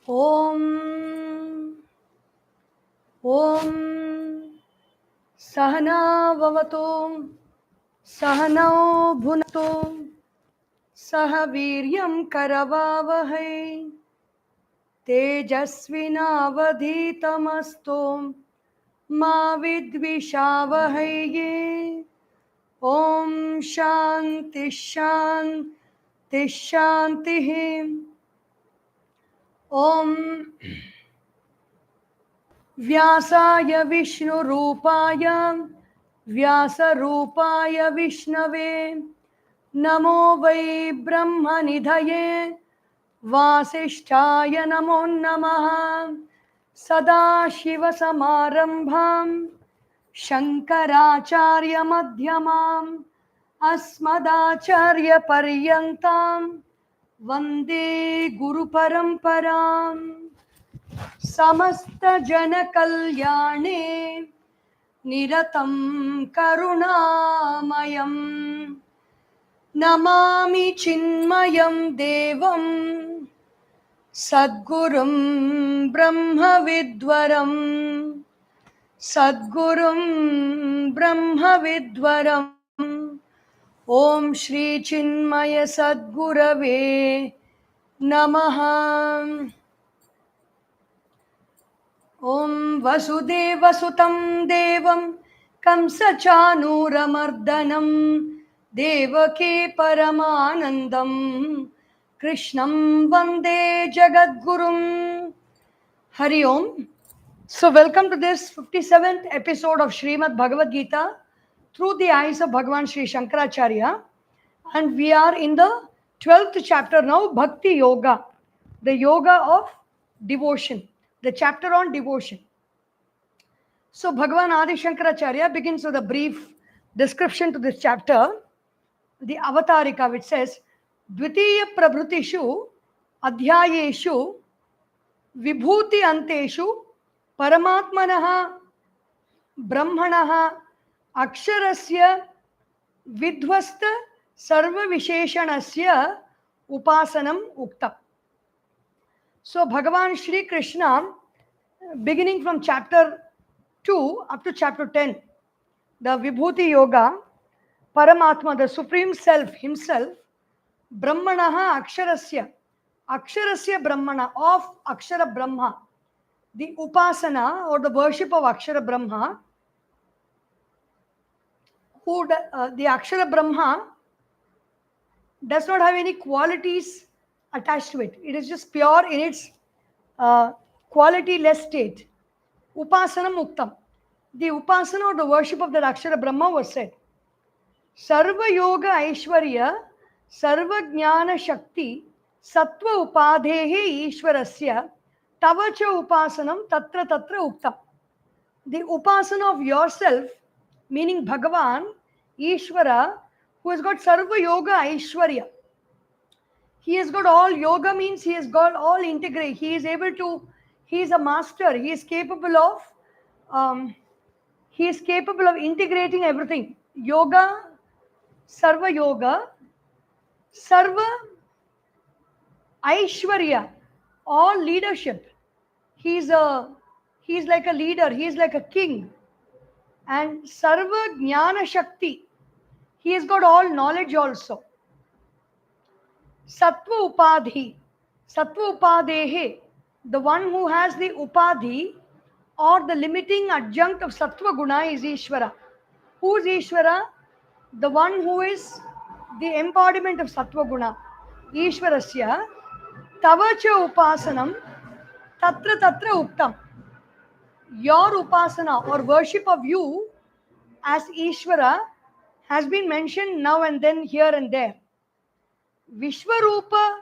Om Om Sahana Vavato Sahanao Bhunato Sahaviryam Karavavahai Tejasvinavadhitamasto Ma Vidvishavahai. Om Shanti Shanti Shanti. Om Vyasaya Vishnu Rupaya Vyasa Rupaya Vishnave Namo Vai Brahma Nidhaye Vasishtaya Namo Namaha Sada Shiva Samarambham Shankaracharya Madhyamam Asmadacharya Paryantam Vande Guru Paramparam. समस्त जन कल्याणे निरतं करुणामयं नमामि चिन्मयं देवं सद्गुरुं ब्रह्मविद्वरं ॐ श्री चिन्मय सद्गुरवे नमः। Om Vasudevasutam Devam Kamsachanuramardanam Devaki Paramanandam Krishnam Vande Jagadgurum. Hari Om. So welcome to this 57th episode of Srimad Bhagavad Gita through the eyes of Bhagavan Sri Shankaracharya, and we are in the 12th chapter now, Bhakti Yoga, the yoga of devotion. The chapter on devotion. So Bhagavan Adisankaracharya begins with a brief description to this chapter, the Avatarika, which says, Dvitiya Prabhutishu Adhyayeshu Vibhuti Anteshu Paramatmanaha Brahmanaha Aksharasya Vidhvasta Sarva Visheshanasya Upasanam Ukta. So Bhagavan Shri Krishna, beginning from chapter 2 up to chapter 10, the Vibhuti Yoga, Paramatma, the Supreme Self himself, Brahmanaha Aksharasya, Aksharasya Brahmana, of Akshara Brahma, the Upasana or the worship of Akshara Brahma, who the Akshara Brahma does not have any qualities attached to it. It is just pure in its quality-less state. Upasana Muktam. The Upasana or the worship of the Akshara Brahma was said. Sarva Yoga Aishwarya, Sarva Jnana Shakti, Sattva Upadhehe Ishwarasya, Tavacha Upasanam Tatra Tatra Uktam. The Upasana of yourself, meaning Bhagavan, Ishvara, who has got Sarva Yoga Aishwarya. He has got all. Yoga means he has got all integrate. He is able to, he is a master. He is capable of integrating everything. Yoga, Sarva Yoga, Sarva Aishwarya, all leadership. He's like a leader, he is like a king. And Sarva Jnana Shakti, he has got all knowledge also. Sattva Upadhi, Sattva Upadehe, the one who has the Upadhi or the limiting adjunct of Sattva Guna is Ishvara. Who is Ishvara? The one who is the embodiment of Sattva Guna. Ishvarasya, Tavacha Upasanam, Tatra Tatra Uktam. Your Upasana or worship of you as Ishvara has been mentioned now and then, here and there. Vishwarupa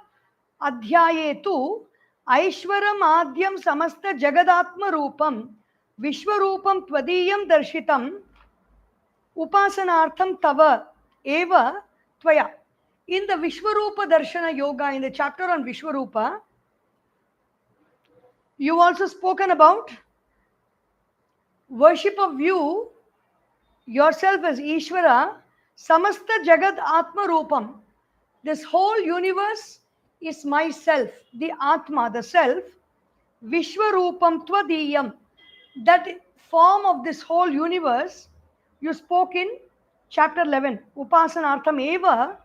Adhyayetu Aishwaram Adhyam Samasta Jagadatma Rupam Vishwarupam Twadiyam Darshitam Upasanartham Tava Eva Tvaya. In the Vishwarupa Darshana Yoga, in the chapter on Vishwarupa, you also spoken about worship of you yourself as Ishvara, Samasta Jagad Atma Rupam. This whole universe is myself, the Atma, the self, Vishwarupam Twadiyam. That form of this whole universe you spoke in chapter 11. Upasanartham eva.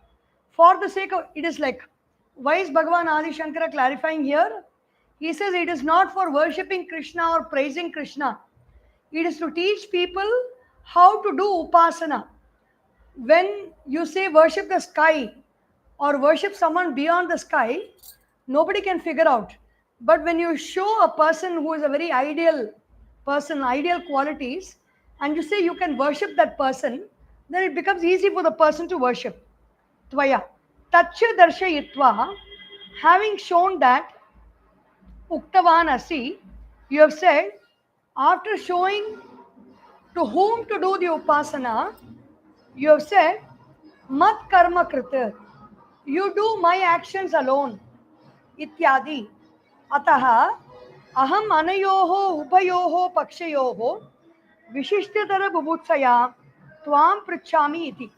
For the sake of, it is like, why is Bhagavan Adi Shankara clarifying here? He says it is not for worshipping Krishna or praising Krishna. It is to teach people how to do upasana. When you say worship the sky or worship someone beyond the sky, nobody can figure out. But when you show a person who is a very ideal person, ideal qualities, and you say you can worship that person, then it becomes easy for the person to worship. Tvaya. Tacha darshayitva, having shown that, uktavan asi, you have said, after showing to whom to do the upasana, you have said, mat karma krita, you do my actions alone, ityadi. Ataha, aham anayoho upayoho pakshayoho vishishtadara bubutsaya tvam prichami iti.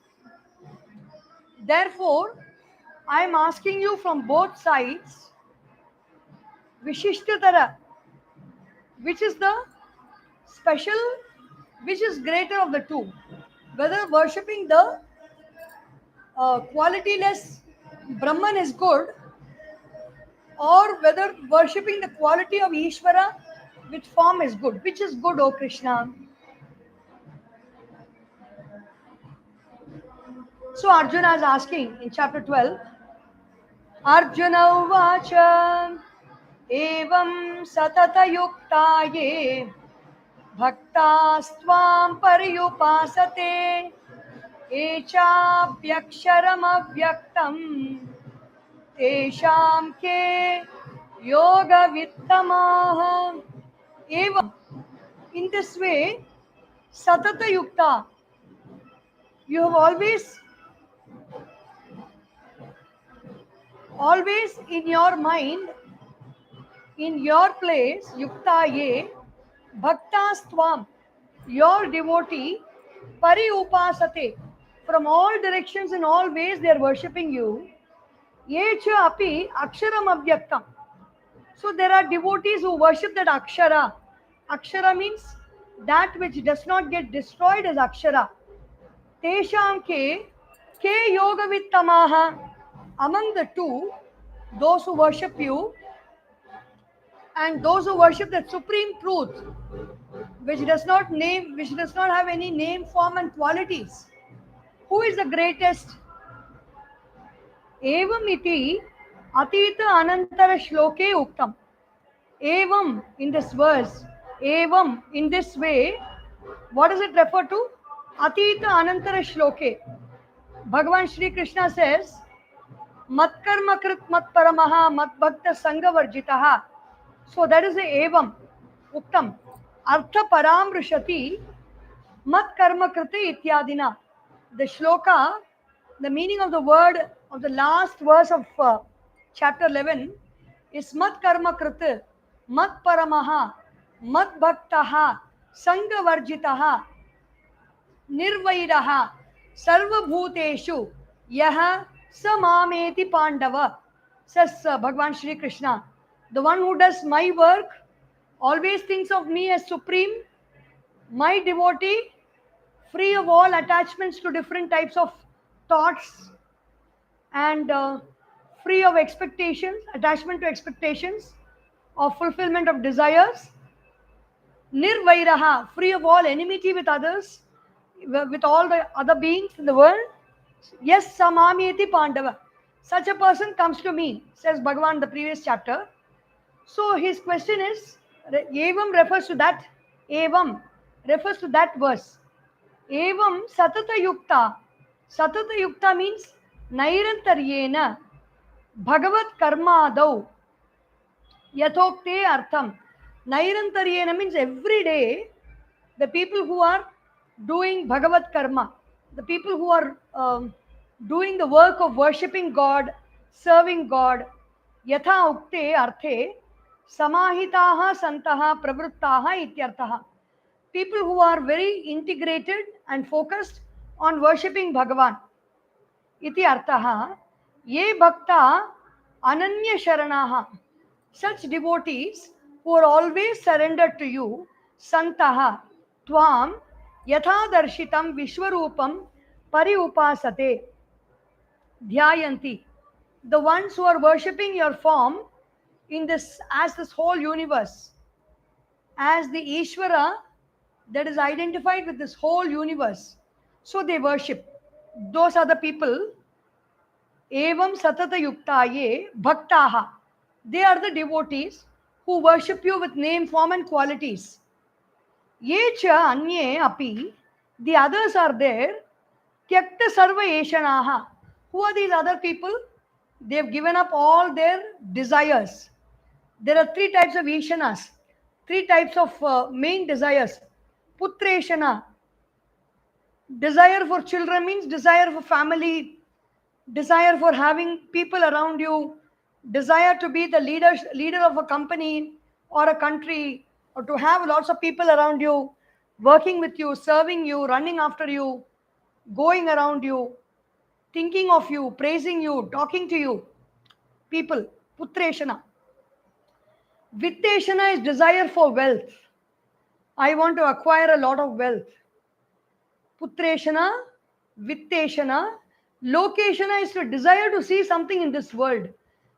Therefore, I am asking you from both sides, vishishtadara, which is the special, which is greater of the two, whether worshipping the qualityless Brahman is good, or whether worshipping the quality of Ishvara, which form is good. Which is good, O Krishna? So Arjuna is asking in chapter 12, Arjuna uvacha evam satata yuktaye bhaktasvam pariyupasate echapyaksharam avyaktam tesham ke yoga vittamaha. Evam, in this way, satata yukta, you have always in your mind, in your place, yukta ye, bhaktastvam, your devotee, pari upasate, from all directions in all ways they are worshipping you. Ye cha api aksharam avyaktam. So there are devotees who worship that akshara. Akshara means that which does not get destroyed as akshara. Tesham ke yoga vittamaha. Among the two, those who worship you and those who worship the supreme truth, which does not have any name, form, and qualities. Who is the greatest? Evam iti atita anantara shloke uktam. Evam, in this verse, evam, in this way, what does it refer to? Atita anantara shloke. Bhagavan Shri Krishna says, mat karma krit mat paramaha mat bhakta sangha varjitaha. So that is the evam, uktam. Artha paramrishati mat karma kriti ityadina. The shloka, the meaning of the word of the last verse of chapter 11 is mat karma kriti, mat paramaha, mat bhaktaha, sangha varjitaha, nirvairaha, sarva bhuteshu, yaha samameti pandava. Says Bhagavan Shri Krishna, the one who does my work always thinks of me as supreme, my devotee, free of all attachments to different types of thoughts and free of expectations, attachment to expectations of fulfillment of desires. Nirvairaha, free of all enmity with others, with all the other beings in the world. Yes, samamyeti pandava. Such a person comes to me, says Bhagavan in the previous chapter. So his question is, evam refers to that. Evam refers to that verse. Evam satata yukta. Satata yukta means nairantaryena bhagavat karmadau yathokte artham. Nairantaryena means every day the people who are doing bhagavat karma, the people who are doing the work of worshipping God, serving God, yatha ukte arthe samahitaha santaha pravruttaha ityarthaha. People who are very integrated and focused on worshipping Bhagavan. Iti arthaha, ye bhakta ananya sharanaha. Such devotees who are always surrendered to you, santaha tvam yatha darshitam vishwarupam pari upasate dhyayanti. The ones who are worshipping your form in this as this whole universe, as the Ishvara that is identified with this whole universe. So they worship. Those are the people. Evam satata yuktaye bhaktaha. They are the devotees who worship you with name, form, and qualities. Ye cha anye api. The others are there. Tyakta sarva yeshanaha. Who are these other people? They have given up all their desires. There are three types of Ishanas, three types of main desires. Putreshana, desire for children means desire for family, desire for having people around you, desire to be the leader of a company or a country, or to have lots of people around you, working with you, serving you, running after you, going around you, thinking of you, praising you, talking to you. People, Putreshana. Vitteshana is desire for wealth. I want to acquire a lot of wealth. Putreshana, Vitteshana, Lokeshana is to desire to see something in this world,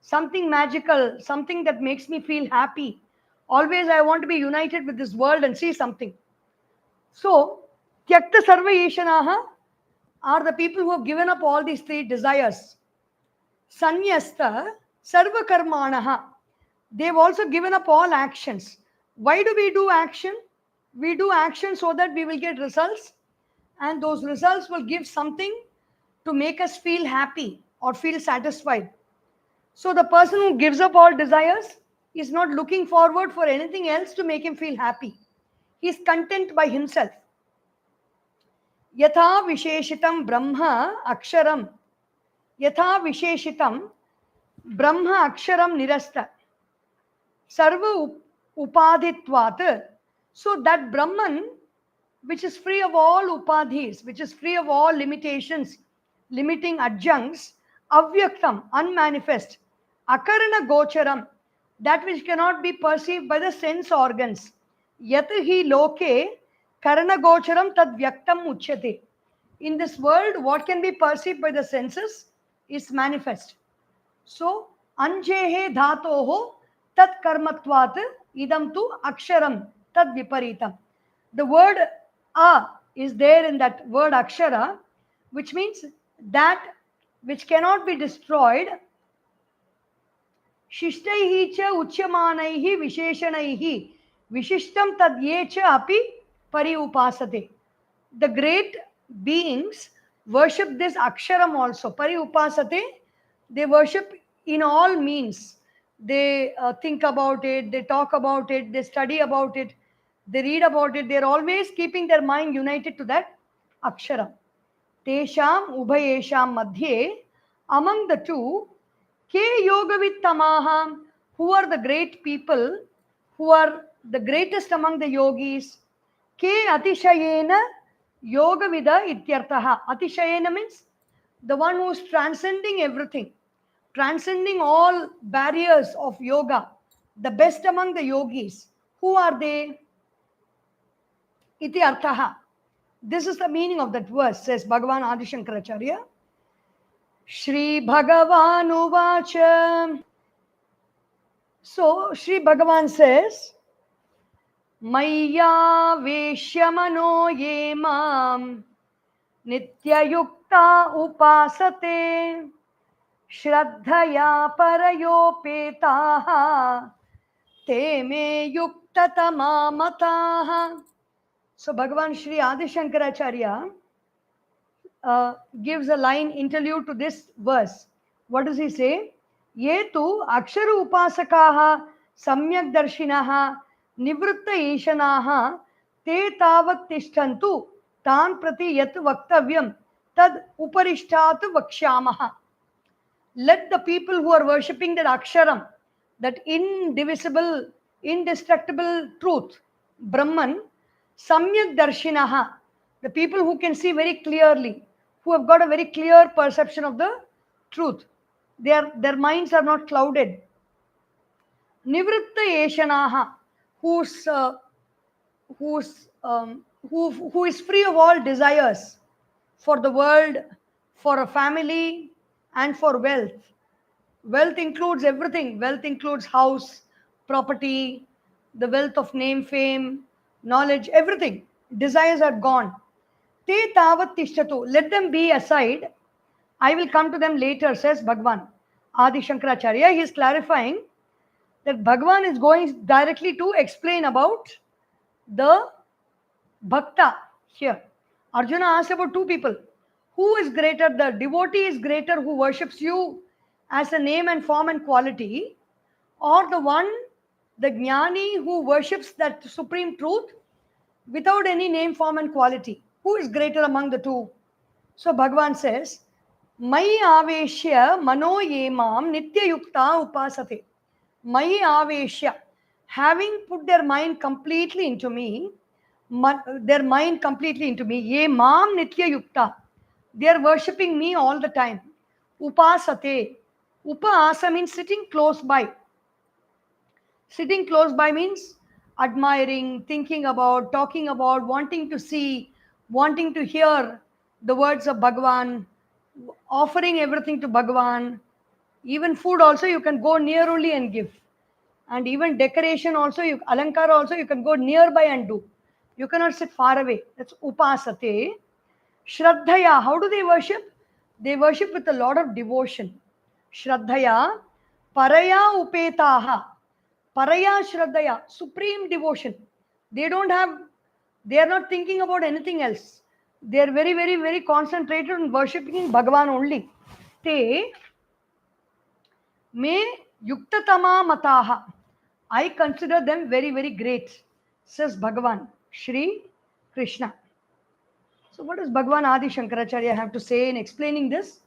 something magical, something that makes me feel happy. Always I want to be united with this world and see something. So, Tyakta Sarva Yeshanaha are the people who have given up all these three desires. Sanyasta Sarva Karmanaha. They've also given up all actions. Why do we do action? We do action so that we will get results, and those results will give something to make us feel happy or feel satisfied. So the person who gives up all desires is not looking forward for anything else to make him feel happy. He is content by himself. Yatha Visheshitam Brahma Aksharam. Yatha Visheshitam Brahma Aksharam Nirasta. Sarva Upadhitvat. So that Brahman, which is free of all upadhis, which is free of all limitations, limiting adjuncts, avyaktam, unmanifest, akarana gocharam, that which cannot be perceived by the sense organs, yatahi loke karana gocharam tad vyaktam uchyate. In this world, what can be perceived by the senses is manifest. So, anjehe dhatoho tat karmatvat idam tu aksharam tad viparitam. The word a is there in that word akshara, which means that which cannot be destroyed. Shishtaihi cha uchyamanaihi visheshanaihi vishishtam tadye cha api pariupasate. The great beings worship this aksharam also. Pariupasate, they worship in all means. They think about it, they talk about it, they study about it, they read about it. They are always keeping their mind united to that aksharam. Tesham ubhayesham madhye, among the two, ke yogavittamaha, who are the great people, who are the greatest among the yogis. Ke atishayena yogavida ityartaha. Atishayena means the one who is transcending everything, transcending all barriers of yoga, the best among the yogis. Who are they? Iti arthaha. This is the meaning of that verse, says Bhagavan Adisankaracharya. Sri Bhagavan Uvacha. So, Sri Bhagavan says, Maya Veshyamano Yemam Nityayukta Upasate Shraddhaya Parayopetaha Te Me Yuktatamamataha. So Bhagavan Sri Adisankaracharya gives a line interlude to this verse. What does he say? Ye tu akshara upasakaha samyak darshinaha nivritta ishanaha te tavat tishtantu tan prati yat vaktavyam tad uparishtat vakshamaha. Let the people who are worshipping that aksharam, that indivisible, indestructible truth, Brahman, samyak darshinaha, the people who can see very clearly, who have got a very clear perception of the truth. Their minds are not clouded. Nivritta Yeshanaha, who's who's who is free of all desires for the world, for a family, and for wealth. Wealth includes everything. Wealth includes house, property, the wealth of name, fame, knowledge, everything. Desires are gone. Te tavat tishtatu. Let them be aside. I will come to them later, says Bhagwan. Adi Shankaracharya, he is clarifying that Bhagwan is going directly to explain about the Bhakta here. Arjuna asked about two people. Who is greater? The devotee is greater who worships you as a name and form and quality, or the one, the jnani who worships that supreme truth without any name, form, and quality. Who is greater among the two? So Bhagavan says, Mai aveshya mano yemam nitya yukta upasate. Mai aveshya, having put their mind completely into me, ye mam nitya yukta. They are worshipping me all the time. Upasate. Upasa means sitting close by. Sitting close by means admiring, thinking about, talking about, wanting to see, wanting to hear the words of Bhagavan, offering everything to Bhagavan. Even food also you can go near only and give. And even decoration also, alankara also you can go nearby and do. You cannot sit far away. That's upasate. Shraddhaya, how do they worship? They worship with a lot of devotion. Shraddhaya, paraya upetaha. Paraya Shraddhaya, supreme devotion. They are not thinking about anything else. They are very, very, very concentrated on worshipping Bhagavan only. Te me yuktatama mataha. I consider them very, very great, says Bhagavan, Sri Krishna. So what does Bhagavan Adi Shankaracharya have to say in explaining this?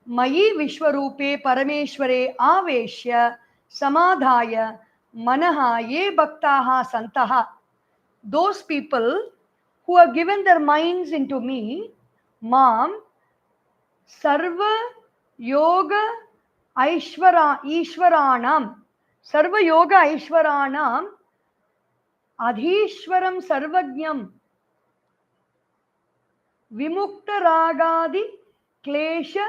Mayi Vishwarupe Parameshware Aveshya Samadhaya Manaha Ye Bhaktaha Santaha. Those people who have given their minds into me, Mam, Sarva Yoga Ishwaranam, Sarva Yoga Ishwaranam, Adhishwaram Sarvajnam, Vimukta Ragadi Klesha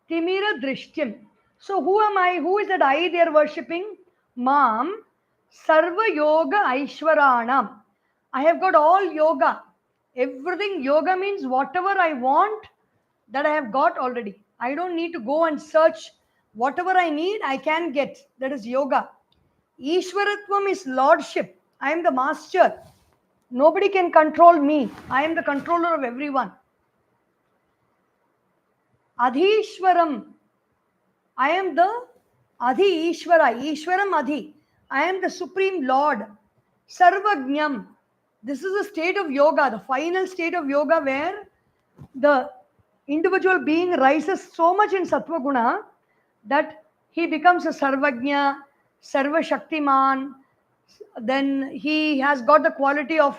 Timira Drishtyam. So who am I? Who is that I they are worshipping? Mam Sarva Yoga Aishwaranam. I have got all yoga. Everything yoga means whatever I want, that I have got already. I don't need to go and search. Whatever I need, I can get. That is yoga. Ishwaratvam is lordship. I am the master. Nobody can control me. I am the controller of everyone. Adhishwaram. I am the Adhi Ishwara. Ishwaram Adhi. I am the Supreme Lord. Sarvajnam. This is a state of yoga, the final state of yoga where the individual being rises so much in Sattva Guna that he becomes a Sarvajna, Sarva Shaktiman. Then he has got the quality of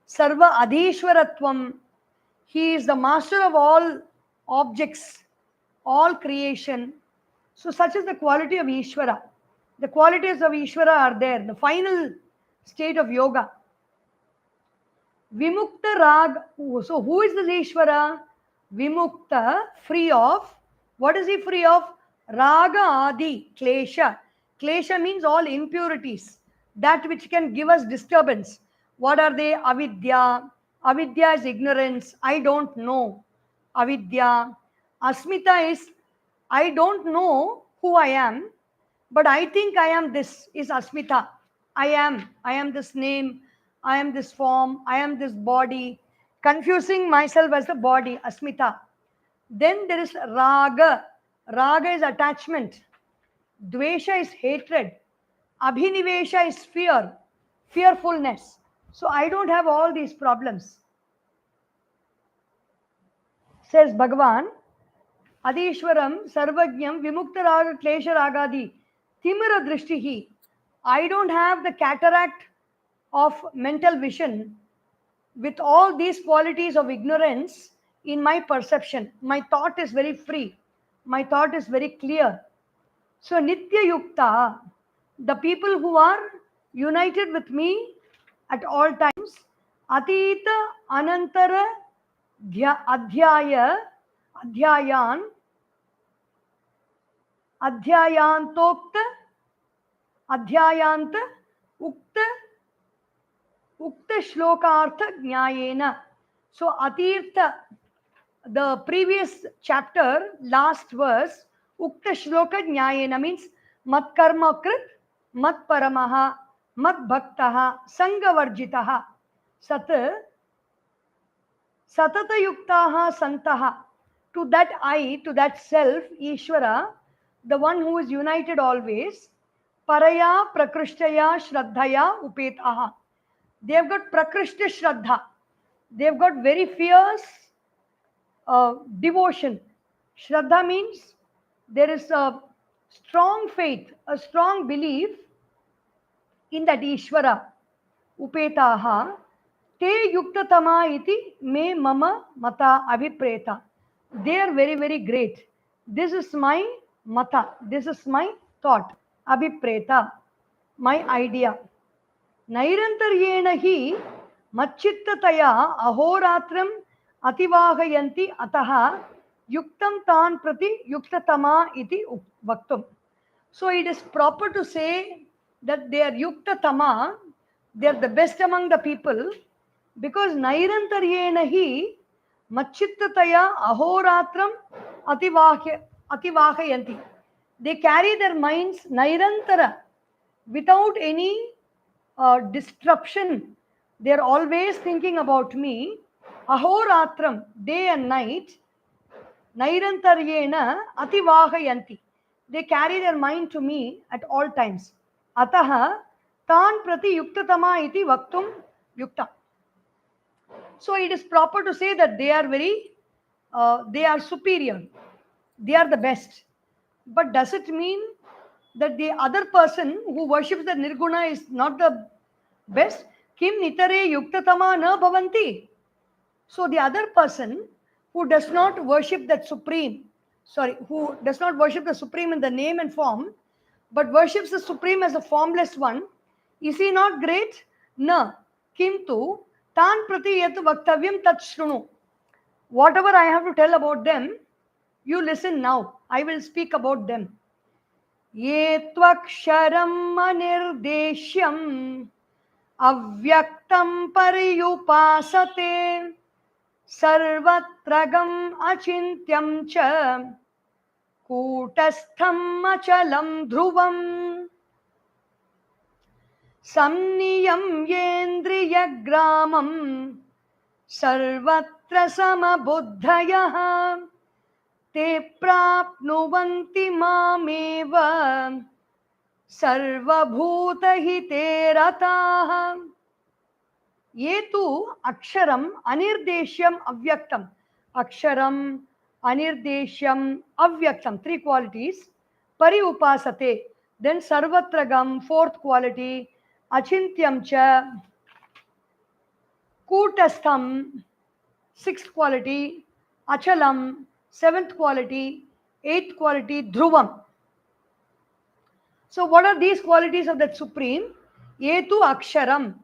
Sarva Adhishwaratvam. He is the master of all objects, all creation. So such is the quality of Ishvara. The qualities of Ishvara are there. The final state of yoga. Vimukta Rag. So who is this Ishvara? Vimukta, free of. What is he free of? Raga Adi, Klesha. Klesha means all impurities. That which can give us disturbance. What are they? Avidya. Avidya is ignorance. I don't know. Avidya. Asmita is I don't know who I am, but I think I am this, is Asmita. I am this name, I am this form, I am this body, confusing myself as the body, Asmita. Then there is Raga. Raga is attachment. Dvesha is hatred. Abhinivesha is fear, fearfulness. So I don't have all these problems. Says Bhagavan, Adishwaram, Sarvajnam, Vimukta Raga, Klesha Ragadi, Timira Drishtihi. I don't have the cataract of mental vision with all these qualities of ignorance in my perception. My thought is very free. My thought is very clear. So Nitya Yukta, the people who are united with me at all times. Atita Anantara Adhyaya Adhyayan Adhyayantokta Adhyayanta Ukta Ukta Shlokartha Jnayena. So Atirtha, the previous chapter, last verse, Ukta Shloka Jnayena means Mat Karma Krit, Mat Paramaha, Mat Bhaktaha, Sangavarjitaha, Sat Satata Yuktaha Santaha. To that I, to that self, Ishvara, the one who is united always, Paraya Prakrishtaya Shraddhaya Upetaha. They have got Prakrishta Shraddha. They have got very fierce devotion. Shraddha means there is a strong faith, a strong belief in that Ishvara. Upetaha te yuktatama iti me mama mata abhipreta. They are very, very great. This is my mata. This is my thought. Abhipreta, my idea. नैरन्तर्येण हि मच्चित्ततया अहोरात्रम् अतिवाहयन्ति अतः युक्तं तान् प्रति युक्ततमा इति वक्तुम्. So it is proper to say that they are yuktatama, they are the best among the people, because nairantaryena hi machittataya ahoratram ativahayanti. They carry their minds nairantara, without any disruption. They are always thinking about me. Ahoratram, day and night. Nairantaryena ativahayanti. They carry their mind to me at all times. Ataha tan prati yuktatama iti vaktum yukta. So it is proper to say that they are they are superior. They are the best. But does it mean that the other person who worships the Nirguna is not the best? Kim nitare yuktatama na bhavanti. So the other person who does not worship that Supreme, who does not worship the Supreme in the name and form, but worships the Supreme as a formless one, is he not great? Na. Kimtu tan prati yat vaktavyam tat shrunu. Whatever I have to tell about them, you listen now. I will speak about them. Ye tvaksharam anirdeshyam avyaktam pariyupasate sarvatragam achintyam cha kootastham achalam dhruvam samniyam yendriyagramam sarvatra samabuddhayah te prapnuvanti mameva sarvabhutahite rataha. Ye tu aksharam anirdeshyam avyaktam. Aksharam, anirdeshyam, avyaktam. Three qualities. Pari upasate. Then sarvatragam, fourth quality. Achintyam cha. Kootastham, sixth quality. Achalam, seventh quality. Eighth quality. Dhruvam. So what are these qualities of that Supreme? Yetu aksharam,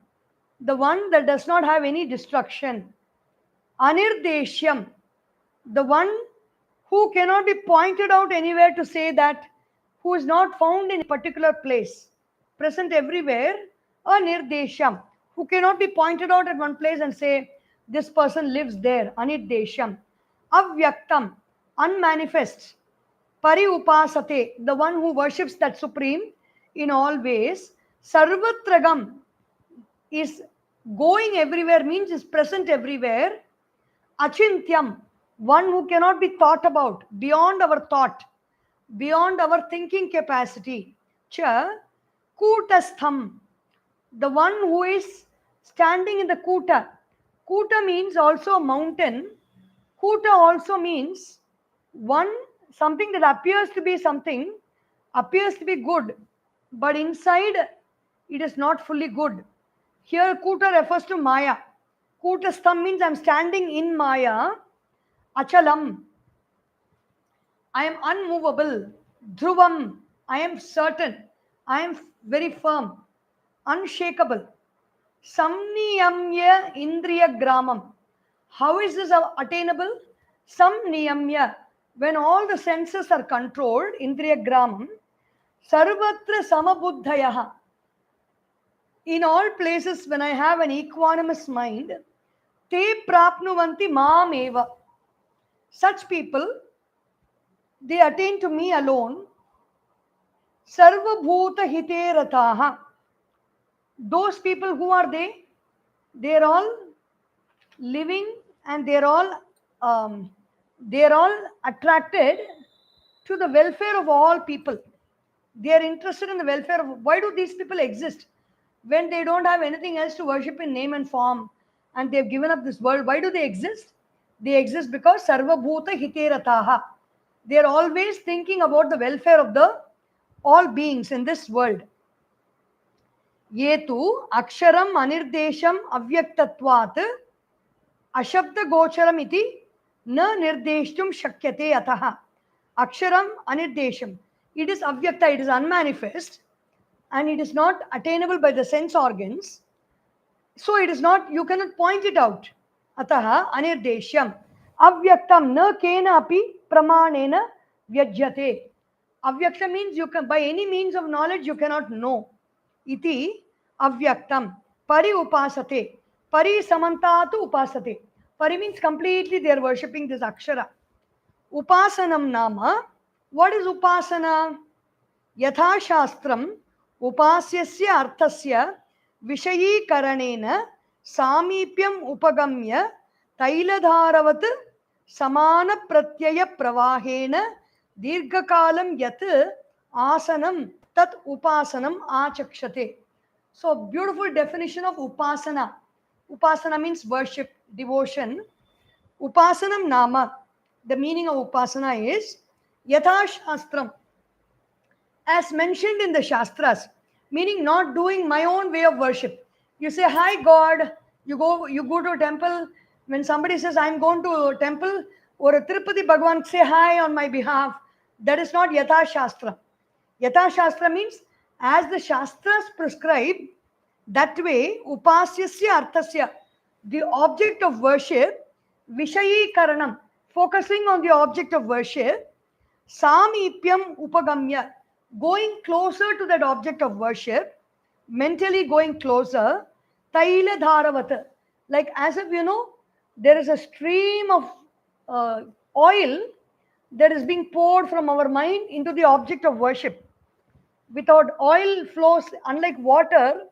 the one that does not have any destruction. Anirdeshyam, the one who cannot be pointed out anywhere to say that, who is not found in a particular place, present everywhere. Anirdeshyam, who cannot be pointed out at one place and say, this person lives there. Anirdeshyam. Avyaktam, unmanifest. Pari upasate, the one who worships that Supreme in all ways. Sarvatragam is going everywhere, means is present everywhere. Achintyam, one who cannot be thought about, beyond our thought, beyond our thinking capacity. Cha Kootastham, the one who is standing in the Kuta. Kuta means also mountain. Kuta also means something that appears to be good, but inside it is not fully good. Here Kuta refers to Maya. Kutastham means I am standing in Maya. Achalam, I am unmovable. Dhruvam, I am certain. I am very firm, unshakable. Samniyamya Indriya Gramam. How is this attainable? Samniyamya. When all the senses are controlled, Indriya Gramam, Sarvatra Samabuddhayaha. In all places, when I have an equanimous mind, Te Prapnuvanti Maam Eva. Such people, they attain to me alone. Sarvabhuta Hite Rataha. Those people, who are they? They are all living, and they are all attracted to the welfare of all people. They are interested in the welfare of. Why do these people exist when they don't have anything else to worship in name and form, and they've given up this world? Why do they exist? They exist because sarvabhuta hiterataha. They are always thinking about the welfare of the all beings in this world. Ye tu aksharam anirdesham avyaktatvat ashabda gocharam iti na nirdeshtum shakyate ataha. Aksharam anirdesham. It is avyakta, it is unmanifest, and it is not attainable by the sense organs. So it is not, you cannot point it out. Ataha anirdeshyam. Avyaktam na kena api pramanena vyajyate. Avyakta means you can, by any means of knowledge, you cannot know. Iti avyaktam. Pari upasate. Pari samantatu upasate. Pari means completely they are worshipping this akshara. Upasanam nama. What is upasana? Yatha shastram upasyasya arthasya vishayikaranena samipyam upagamya tailadharavat samana pratyaya pravahena dirghakalam yat asanam tat upasanam achakshate. So beautiful definition of upasana. Upasana means worship, devotion. Upasanam nama. The meaning of upasana is yatha shastram, as mentioned in the Shastras, meaning not doing my own way of worship. You say, hi God, you go to a temple. When somebody says, I'm going to a temple, or a Tirupati Bhagwan, say hi on my behalf. That is not Yatha Shastra. Yatha Shastra means, as the Shastras prescribe, that way, Upasyasya Arthasya, the object of worship, Vishayi Karanam, focusing on the object of worship, Samipyam Upagamya, going closer to that object of worship, mentally going closer, Taila Dharavata, like as if there is a stream of oil that is being poured from our mind into the object of worship. Without oil flows, unlike water,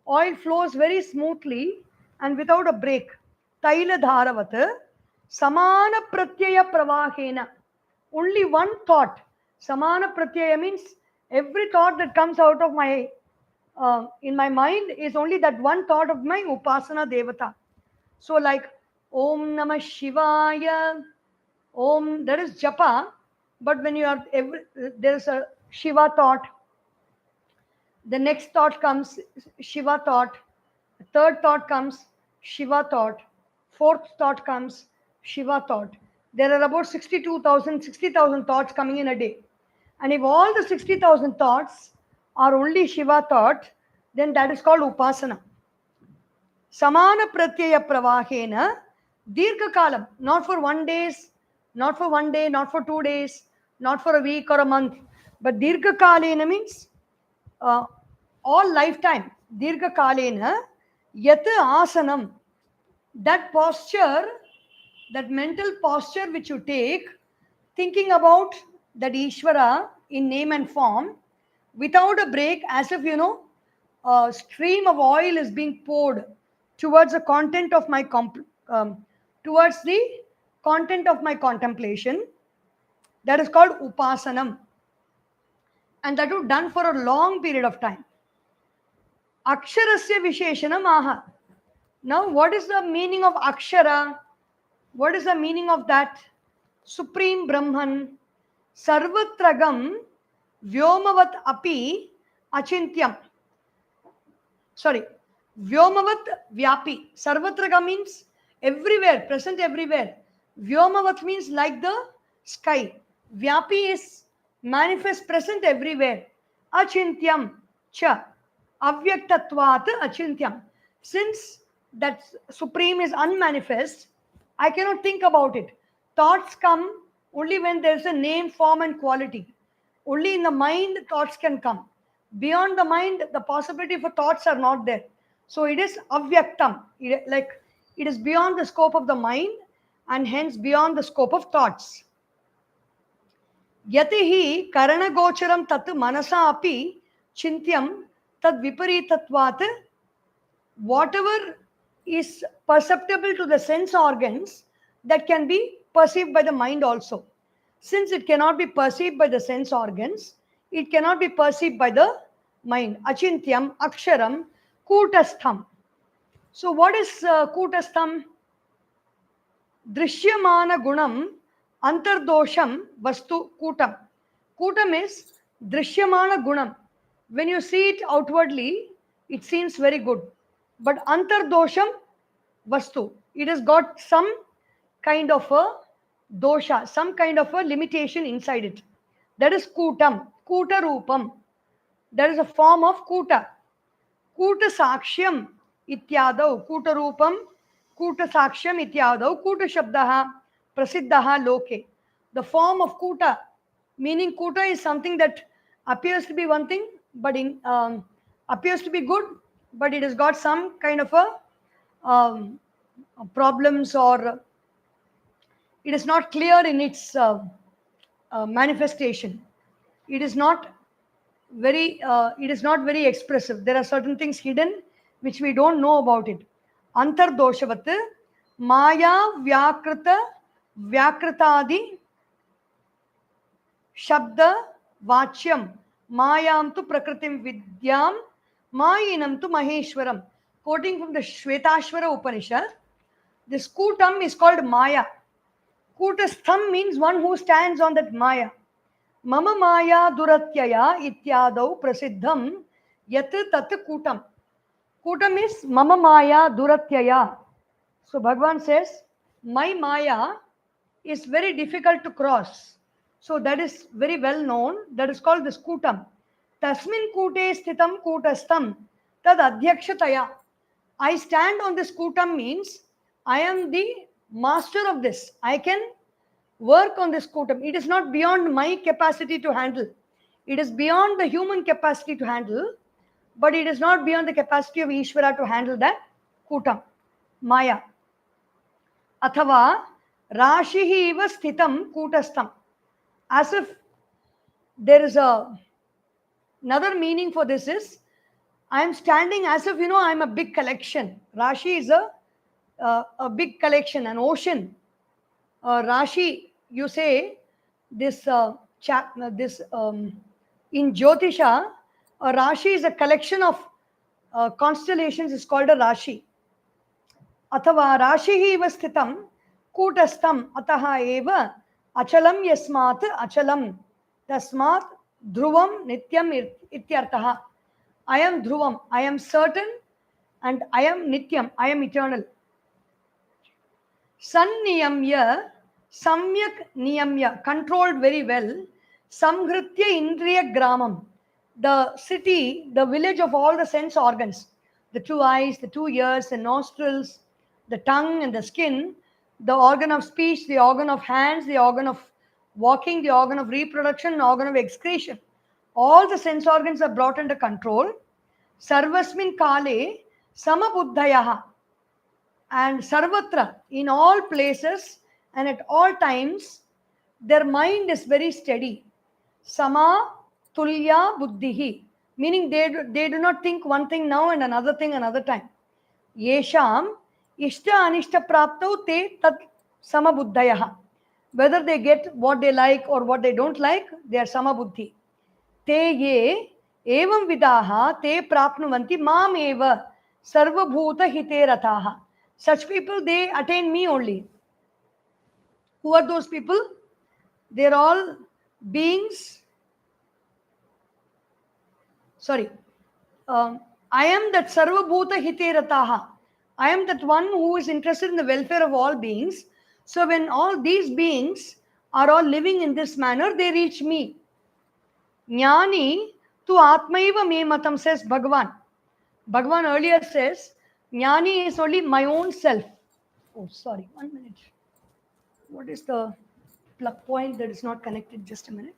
oil flows very smoothly and without a break. Taila Dharavata, Samana Pratyaya Pravahena. Only one thought. Samana Pratyaya means every thought that comes out of my in my mind is only that one thought of my Upasana Devata. So like Om Namah Shivaya, Om, there is Japa, but when you are there is a Shiva thought. The next thought comes Shiva thought. Third thought comes Shiva thought. Fourth thought comes Shiva thought. There are about 60,000 thoughts coming in a day. And if all the 60,000 thoughts are only Shiva thought, then that is called Upasana. Samana Pratyaya Pravahena Dirgha Kalam, not for 1 day, not for 1 day, not for 2 days, not for a week or a month, but Dirgha Kalena means all lifetime. Dirgha Kalena Yat Asanam, that posture, that mental posture which you take, thinking about that Ishvara in name and form, without a break, as if a stream of oil is being poured towards the content of my towards the content of my contemplation. That is called Upasanam, and that was done for a long period of time. Aksharasya Visheshanam Aha. Now, what is the meaning of Akshara? What is the meaning of that? Supreme Brahman, Sarvatragam, Vyomavat Api, Achintyam. Sorry, Vyomavat Vyapi. Sarvatraga means everywhere, present everywhere. Vyomavat means like the sky. Vyapi is manifest, present everywhere. Achintyam cha avyaktatvat achintyam. Since that supreme is unmanifest, I cannot think about it. Thoughts come only when there is a name, form, and quality. Only in the mind thoughts can come. Beyond the mind, the possibility for thoughts are not there. So it is avyaktam, like it is beyond the scope of the mind and hence beyond the scope of thoughts. यति हि करणगोचरं तत् मनसा अपि चिन्त्यं तद् विपरीतत्वात्. Whatever is perceptible to the sense organs, that can be perceived by the mind also. Since it cannot be perceived by the sense organs, it cannot be perceived by the mind. Achintyam, aksharam, kutastham. So what is kutastham? Drishyamana gunam antardosham vastu kutam. Kutam is drishyamana gunam. When you see it outwardly, it seems very good. But antardosham vastu, it has got some kind of a dosha, some kind of a limitation inside it. That is kutam, kuta rupam. That is a form of kuta. Kuta sakshyam ityadau, kuta rupam, kuta sakshyam ityadau, kuta shabdaha prasiddhaha loke. The form of kuta, meaning kuta is something that appears to be one thing, but appears to be good, but it has got some kind of a problems, or it is not clear in its manifestation. It is not very expressive. There are certain things hidden which we don't know about it. Antardoshavat maya vyakritadi shabda vachyam mayam tu prakritim vidyam mayinam tu maheshwaram. Quoting from the Shvetashvara Upanishad, this kutam is called maya. Kutastham means one who stands on that maya. Mama maya duratyaya ityadau prasiddham yat tat kutam. Kutam is mama maya duratyaya. So Bhagavan says, my maya is very difficult to cross. So that is very well known. That is called this kutam. Tasmin kute sthitam kutastham tad adhyakshataya. I stand on this kutam means I am the master of this. I can work on this kutam. It is not beyond my capacity to handle. It is beyond the human capacity to handle, but it is not beyond the capacity of Ishvara to handle that kutam, maya. Athava rashihi iva sthitam kutastham. As if there is another meaning for this is, I am standing as if, I am a big collection. Rashi is a big collection, an ocean. Rashi, you say this in Jyotisha, a Rashi is a collection of constellations, is called a Rashi. Athava Rashihi eva sthitam kutastham ataha eva achalam yasmat achalam tasmat dhruvam nityam ityartaha. I am dhruvam, I am certain, and I am nityam, I am eternal. Sanniyamya samyak niyamya, controlled very well. Samhritya indriya gramam, the city, the village of all the sense organs, the two eyes, the two ears, the nostrils, the tongue and the skin, the organ of speech, the organ of hands, the organ of walking, the organ of reproduction, the organ of excretion. All the sense organs are brought under control. Sarvasmin kale samabuddhayaha. And sarvatra, in all places and at all times, their mind is very steady. Sama tulya buddhihi, meaning they do not think one thing now and another thing another time. Yesham ishta anishta praptau te tat samabuddhayaha. Whether they get what they like or what they don't like, they are samabuddhi. Te ye evam vidaha te prapnuvanti mam eva sarvabhuta hite rataha. Such people, they attain me only. Who are those people? They are all beings. I am that sarvabhuta hite rataha. I am that one who is interested in the welfare of all beings. So when all these beings are all living in this manner, they reach me. Jnani tu Tu Atmaiva me matam, says Bhagavan. Bhagavan earlier says, Jnani is only my own self. Oh, sorry, 1 minute. What is the plug point that is not connected? Just a minute.